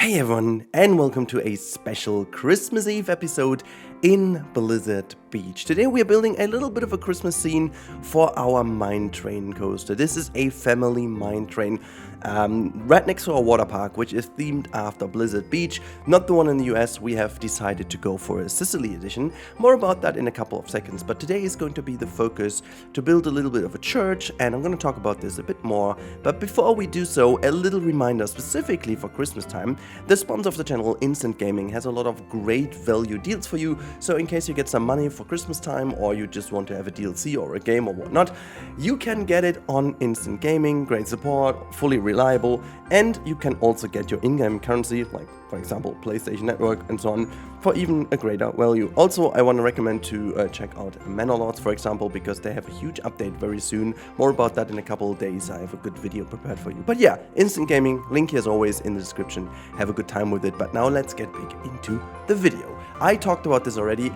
Hey everyone, and welcome to a special Christmas Eve episode in Blizzard Beach. Today we are building a little bit of a Christmas scene for our Minetrain coaster. This is a family Minetrain right next to our Waterpark, which is themed after Blizzard Beach. Not the one in the US, we have decided to go for a Sicily edition. More about that in a couple of seconds, but today is going to be the focus to build a little bit of a church, and I'm going to talk about this a bit more. But before we do so, a little reminder specifically for Christmas time. The sponsor of the channel, Instant Gaming, has a lot of great value deals for you, so in case you get some money for Christmas time or you just want to have a DLC or a game or whatnot, you can get it on Instant Gaming. Great support, fully reliable, and you can also get your in-game currency, like for example PlayStation Network and so on, for even a greater value. Also, I want to recommend to check out Manor Lords, for example, because they have a huge update very soon. More about that in a couple of days. I have a good video prepared for you. But yeah, Instant Gaming, link here as always in the description. Have a good time with it. But now let's get big into the video. I talked about this already.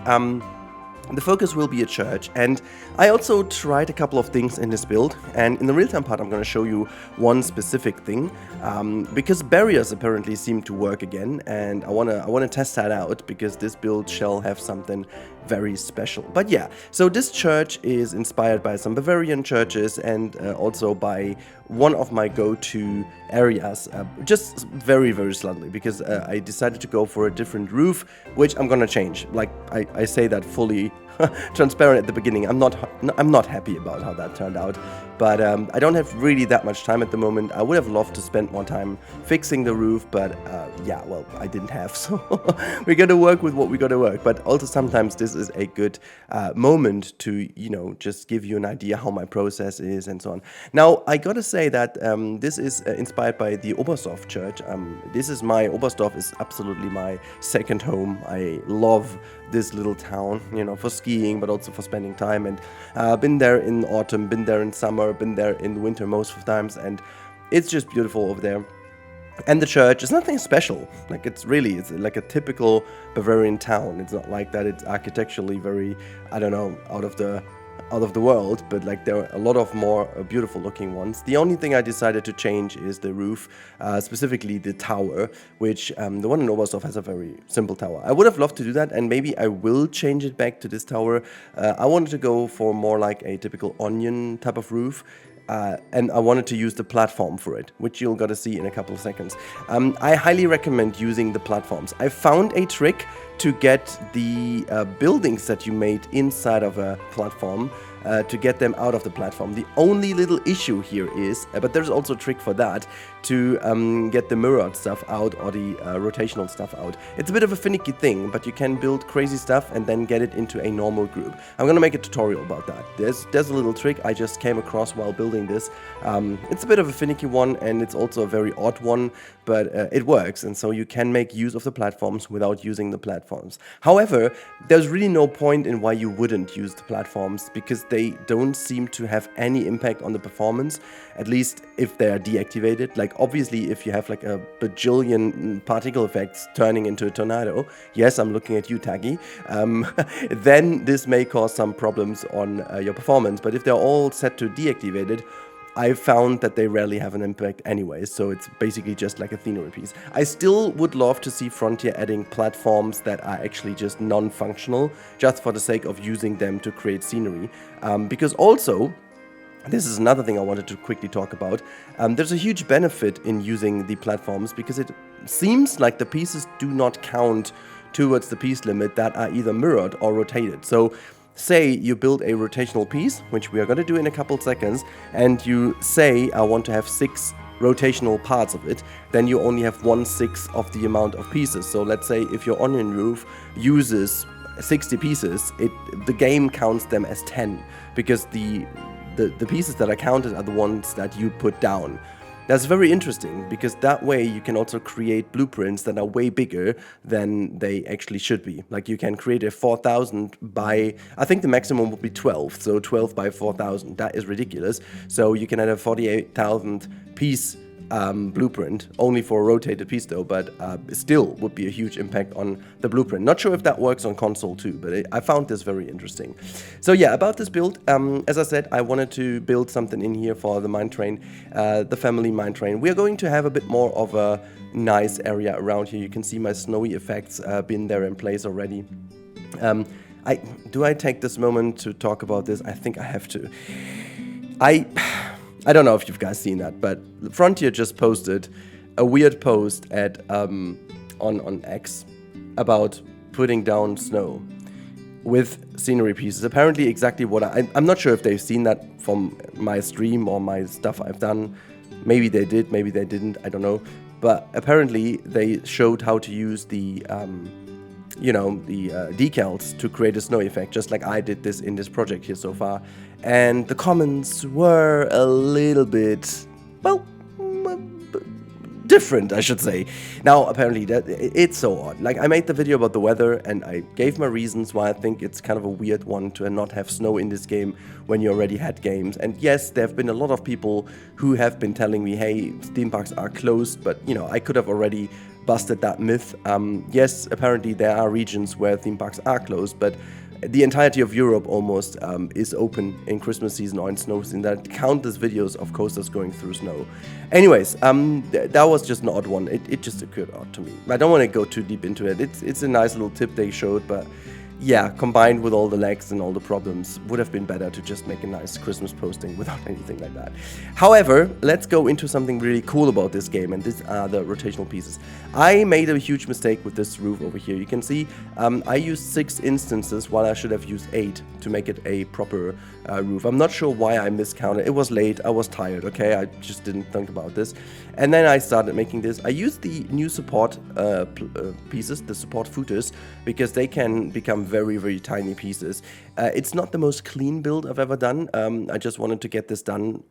The focus will be a church, and I also tried a couple of things in this build, and in the real-time part I'm going to show you one specific thing, because barriers apparently seem to work again, and I wanna test that out, because this build shall have something very special. But yeah, so this church is inspired by some Bavarian churches and also by one of my go-to areas, just very slightly, because I decided to go for a different roof, which I'm gonna change. Like I say that fully transparent at the beginning. I'm not happy about how that turned out, but I don't have really that much time at the moment. I would have loved to spend more time fixing the roof, but yeah, well, I didn't have, so we gotta work with what we gotta work. But also sometimes this is a good moment to, you know, just give you an idea how my process is and so on. Now, I gotta say that this is inspired by the Oberstdorf church. Oberstdorf is absolutely my second home. I love this little town, you know, for skiing, but also for spending time. And been there in autumn, been there in summer, been there in winter most of the times, and it's just beautiful over there. And the church is nothing special. Like it's like a typical Bavarian town. It's not like that it's architecturally very, I don't know, out of the world, but like there are a lot of more beautiful looking ones. The only thing I decided to change is the roof, specifically the tower, which the one in Oberstdorf has a very simple tower. I would have loved to do that, and maybe I will change it back to this tower. I wanted to go for more like a typical onion type of roof. And I wanted to use the platform for it, which you'll gotta see in a couple of seconds. I highly recommend using the platforms. I found a trick to get the buildings that you made inside of a platform, to get them out of the platform. The only little issue here is, but there's also a trick for that, to get the mirrored stuff out or the rotational stuff out. It's a bit of a finicky thing, but you can build crazy stuff and then get it into a normal group. I'm gonna make a tutorial about that. There's a little trick I just came across while building this. It's a bit of a finicky one, and it's also a very odd one, but it works, and so you can make use of the platforms without using the platforms. However, there's really no point in why you wouldn't use the platforms, because they don't seem to have any impact on the performance, at least if they are deactivated. Like obviously if you have like a bajillion particle effects turning into a tornado, yes, I'm looking at you, Taggy, then this may cause some problems on your performance. But if they're all set to deactivated, I found that they rarely have an impact anyway, so it's basically just like a scenery piece. I still would love to see Frontier adding platforms that are actually just non-functional, just for the sake of using them to create scenery. Because also, this is another thing I wanted to quickly talk about, there's a huge benefit in using the platforms, because it seems like the pieces do not count towards the piece limit that are either mirrored or rotated. So say you build a rotational piece, which we are going to do in a couple seconds, and you say I want to have 6 rotational parts of it, then you only have 1/6 of the amount of pieces. So let's say if your onion roof uses 60 pieces, the game counts them as 10, because the pieces that are counted are the ones that you put down. That's very interesting, because that way you can also create blueprints that are way bigger than they actually should be. Like you can create a 4000 by, I think the maximum would be 12, so 12 by 4000, that is ridiculous. So you can have a 48,000 piece blueprint, only for a rotated piece though, but still would be a huge impact on the blueprint. Not sure if that works on console too, but I found this very interesting. So yeah, about this build, as I said, I wanted to build something in here for the Minetrain, the family Minetrain. We are going to have a bit more of a nice area around here. You can see my snowy effects been there in place already. Do I take this moment to talk about this? I think I have to. I don't know if you've guys seen that, but Frontier just posted a weird post at on X about putting down snow with scenery pieces. Apparently exactly what I'm not sure if they've seen that from my stream or my stuff I've done. Maybe they did, maybe they didn't, I don't know. But apparently they showed how to use the decals to create a snow effect, just like I did this in this project here so far. And the comments were a little bit, well, different, I should say. Now, apparently, it's so odd. Like, I made the video about the weather, and I gave my reasons why I think it's kind of a weird one to not have snow in this game when you already had games. And yes, there have been a lot of people who have been telling me, hey, theme parks are closed, but, you know, I could have already busted that myth. Yes, apparently there are regions where theme parks are closed, but the entirety of Europe almost is open in Christmas season or in snow season. There are countless videos of coasters going through snow. Anyways, that was just an odd one. It just occurred odd to me. I don't want to go too deep into it. It's a nice little tip they showed, but yeah, combined with all the lags and all the problems, would have been better to just make a nice Christmas posting without anything like that. However, let's go into something really cool about this game, and these are the rotational pieces. I made a huge mistake with this roof over here. You can see I used 6 instances while I should have used 8 to make it a proper roof. I'm not sure why I miscounted. It was late, I was tired, okay? I just didn't think about this. And then I started making this. I used the new support pieces, the support footers, because they can become very, very tiny pieces. It's not the most clean build I've ever done. I just wanted to get this done.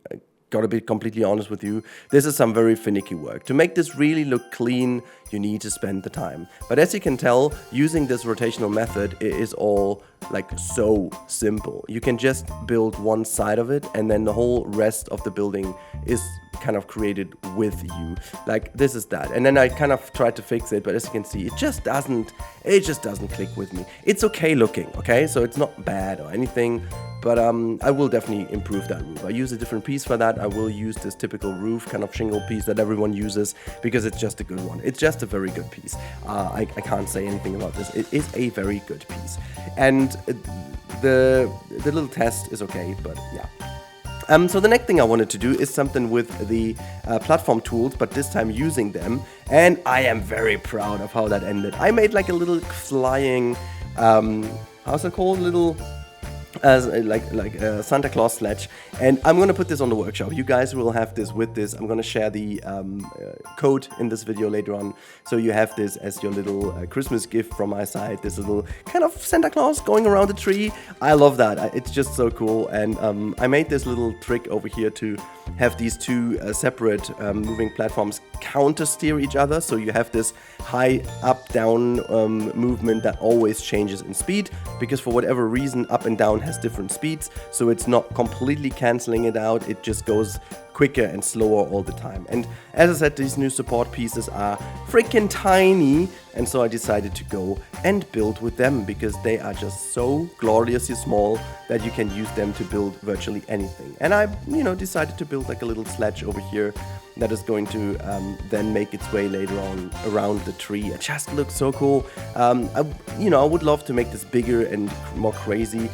Gotta be completely honest with you, this is some very finicky work. To make this really look clean, you need to spend the time. But as you can tell, using this rotational method, it is all like so simple. You can just build one side of it, and then the whole rest of the building is kind of created with you. Like, this is that. And then I kind of tried to fix it, but as you can see, it just doesn't click with me. It's okay looking, okay? So it's not bad or anything, but I will definitely improve that roof. I use a different piece for that. I will use this typical roof kind of shingle piece that everyone uses because it's just a good one. It's just a very good piece. I can't say anything about this. It is a very good piece. And the little test is okay, but yeah. So the next thing I wanted to do is something with the platform tools, but this time using them. And I am very proud of how that ended. I made like a little flying, how's it called? Little, like a Santa Claus sledge. And I'm gonna put this on the workshop. You guys will have this with this. I'm gonna share the code in this video later on. So you have this as your little Christmas gift from my side. This little kind of Santa Claus going around the tree. I love that. It's just so cool. And I made this little trick over here to have these two separate moving platforms counter steer each other. So you have this high up down movement that always changes in speed, because for whatever reason up and down has different speeds, so it's not completely cancelling it out, it just goes quicker and slower all the time. And as I said, these new support pieces are freaking tiny, and so I decided to go and build with them because they are just so gloriously small that you can use them to build virtually anything. And I, decided to build like a little sledge over here that is going to then make its way later on around the tree. It just looks so cool. I would love to make this bigger and more crazy.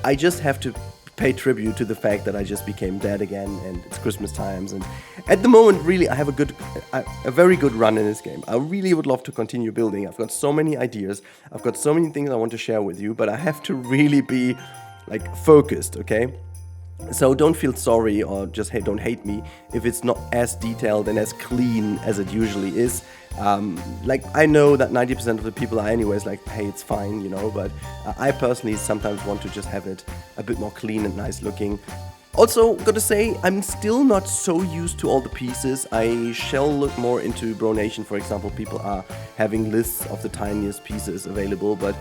I just have to pay tribute to the fact that I just became dad again, and it's Christmas times, and at the moment really I have a very good run in this game. I really would love to continue building. I've got so many ideas, I've got so many things I want to share with you, but I have to really be like focused, okay? So don't feel sorry or just don't hate me if it's not as detailed and as clean as it usually is. I know that 90% of the people are anyways like, hey, it's fine, but I personally sometimes want to just have it a bit more clean and nice looking. Also, gotta say, I'm still not so used to all the pieces. I shall look more into Bronation, for example. People are having lists of the tiniest pieces available, but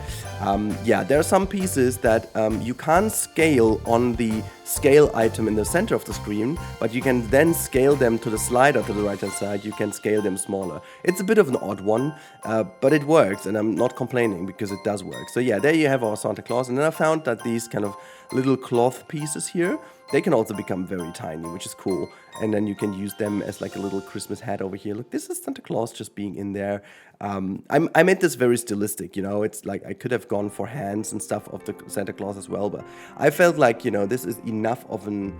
yeah, there are some pieces that you can't scale on the scale item in the center of the screen, but you can then scale them to the slider to the right hand side. You can scale them smaller. It's a bit of an odd one, but it works, and I'm not complaining because it does work. So yeah, there you have our Santa Claus, and then I found that these kind of little cloth pieces here, they can also become very tiny, which is cool. And then you can use them as like a little Christmas hat over here. Look, this is Santa Claus just being in there. I made this very stylistic, you know. It's like I could have gone for hands and stuff of the Santa Claus as well, but I felt like, you know, this is enough of an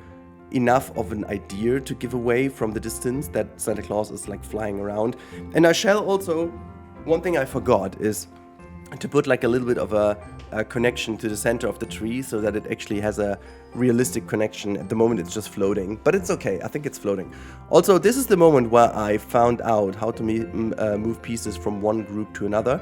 idea to give away from the distance that Santa Claus is like flying around. And I shall also, one thing I forgot is to put like a little bit of a connection to the center of the tree so that it actually has a realistic connection. At the moment it's just floating, but it's okay, I think it's floating. Also, this is the moment where I found out how to move pieces from one group to another,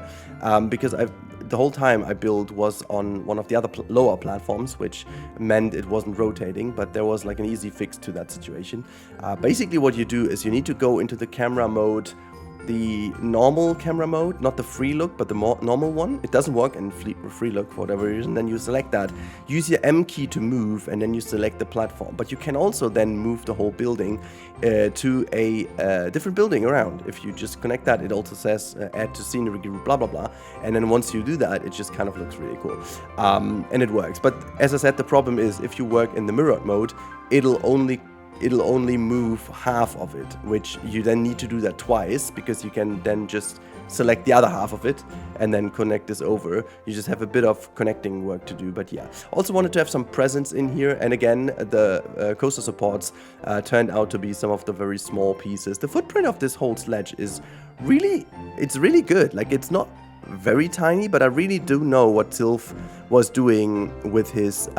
because the whole time I built was on one of the other lower platforms, which meant it wasn't rotating, but there was like an easy fix to that situation. Basically what you do is you need to go into the camera mode, the normal camera mode, not the free look, but the more normal one. It doesn't work in free look for whatever reason. Then you select that, use your M key to move, and then you select the platform. But you can also then move the whole building to a different building around. If you just connect that, it also says add to scenery group, blah blah blah. And then once you do that, it just kind of looks really cool, and it works. But as I said, the problem is if you work in the mirrored mode, it'll only move half of it, which you then need to do that twice, because you can then just select the other half of it and then connect this over. You just have a bit of connecting work to do, but yeah. Also wanted to have some presents in here, and again, the coaster supports turned out to be some of the very small pieces. The footprint of this whole sledge is really good. Like, it's not very tiny, but I really do know what Sylph was doing with his,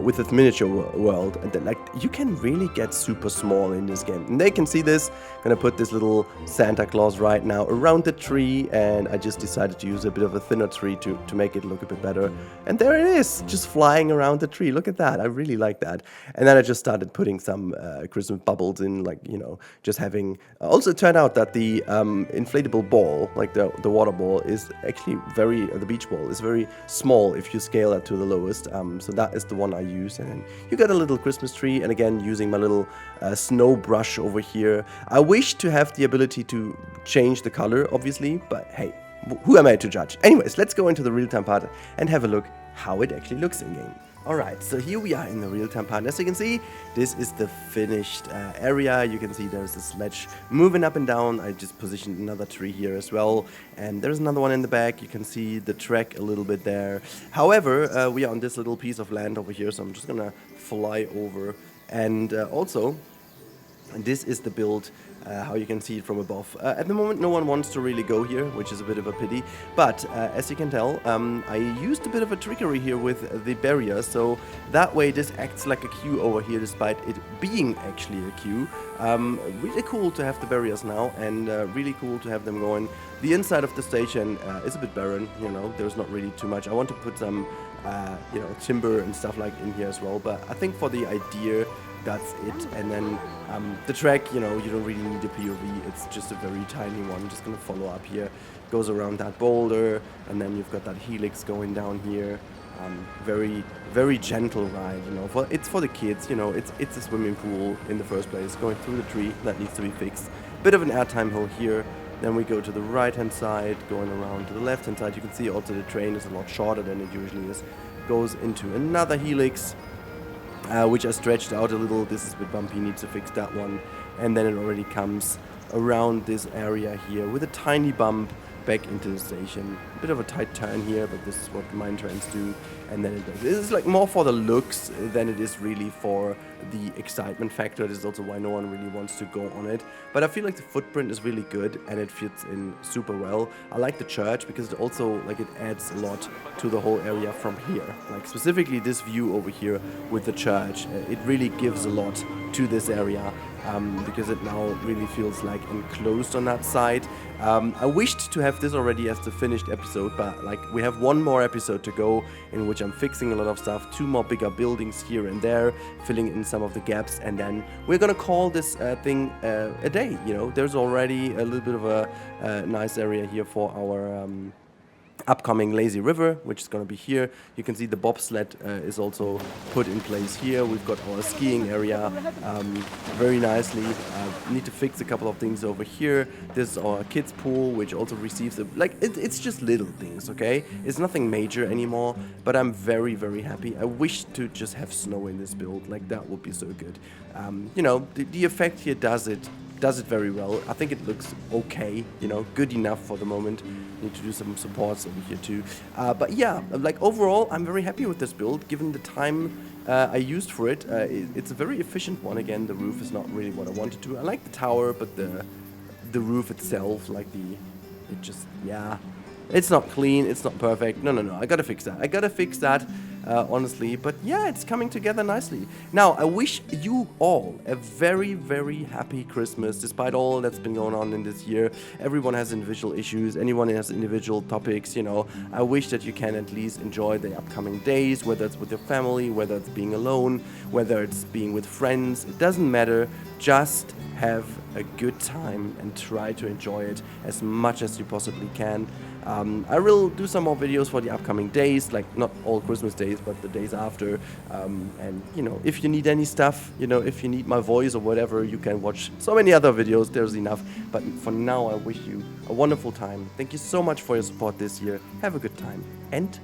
with this miniature world, and then, like, you can really get super small in this game. And they can see this. I'm gonna put this little Santa Claus right now around the tree, and I just decided to use a bit of a thinner tree to make it look a bit better. And there it is, just flying around the tree. Look at that, I really like that. And then I just started putting some Christmas bubbles in, like, you know, just having... Also, it turned out that the inflatable ball, like the water ball, is actually the beach ball is very small if you scale it to the lowest. So that is the one I use. And then you got a little Christmas tree, and again, using my little snow brush over here. I wish to have the ability to change the color, obviously, but hey, who am I to judge? Anyways, let's go into the real-time part and have a look how it actually looks in game. Alright, so here we are in the real-time part. As you can see, this is the finished area. You can see there's a sledge moving up and down. I just positioned another tree here as well, and there's another one in the back. You can see the track a little bit there. However, we are on this little piece of land over here, so I'm just gonna fly over. And also, this is the build, how you can see it from above. At the moment, no one wants to really go here, which is a bit of a pity. But as you can tell, I used a bit of a trickery here with the barrier, so that way this acts like a queue over here, despite it being actually a queue. Really cool to have the barriers now, and really cool to have them going. The inside of the station is a bit barren, you know, there's not really too much. I want to put some, timber and stuff like in here as well, but I think for the idea, that's it. And then the track, you know, you don't really need a POV, it's just a very tiny one. I'm just gonna follow up here, goes around that boulder, and then you've got that helix going down here. Very, very gentle ride, you know. It's for the kids, you know. It's a swimming pool in the first place, going through the tree that needs to be fixed. Bit of an airtime hill here. Then we go to the right hand side, going around to the left hand side. You can see also the train is a lot shorter than it usually is. Goes into another helix, which I stretched out a little. This is a bit bumpy, needs to fix that one. And then it already comes around this area here with a tiny bump back into the station. A bit of a tight turn here, but this is what Minetrains do. And then it does. This is like more for the looks than it is really for the excitement factor. This is also why no one really wants to go on it. But I feel like the footprint is really good and it fits in super well. I like the church because it also, like, it adds a lot to the whole area from here. Like, specifically this view over here with the church, it really gives a lot to this area. Because it now really feels like enclosed on that side. I wished to have this already as the finished episode episode, but like we have one more episode to go in which I'm fixing a lot of stuff, 2 more bigger buildings here and there, filling in some of the gaps, and then we're gonna call this thing a day. You know, there's already a little bit of a nice area here for our upcoming lazy river, which is going to be here. You can see the bobsled is also put in place here. We've got our skiing area very nicely. Need to fix a couple of things over here. This is our kids pool, which also receives it's just little things, okay? It's nothing major anymore, but I'm very, very happy. I wish to just have snow in this build. Like, that would be so good. You know, the effect here does it very well. I think it looks okay, you know, good enough for the moment. Need to do some supports over here too. But yeah, like overall, I'm very happy with this build, given the time I used for it. It's a very efficient one. Again, the roof is not really what I wanted to. I like the tower, but the roof itself, like it just, yeah. It's not clean, it's not perfect. No, I gotta fix that. Honestly, but yeah, it's coming together nicely. Now, I wish you all a very, very happy Christmas, despite all that's been going on in this year. Everyone has individual issues, anyone has individual topics, you know. I wish that you can at least enjoy the upcoming days, whether it's with your family, whether it's being alone, whether it's being with friends. It doesn't matter, just have a good time and try to enjoy it as much as you possibly can. I will do some more videos for the upcoming days, like not all Christmas days, but the days after. And, you know, if you need any stuff, you know, if you need my voice or whatever, you can watch so many other videos. There's enough. But for now, I wish you a wonderful time. Thank you so much for your support this year. Have a good time and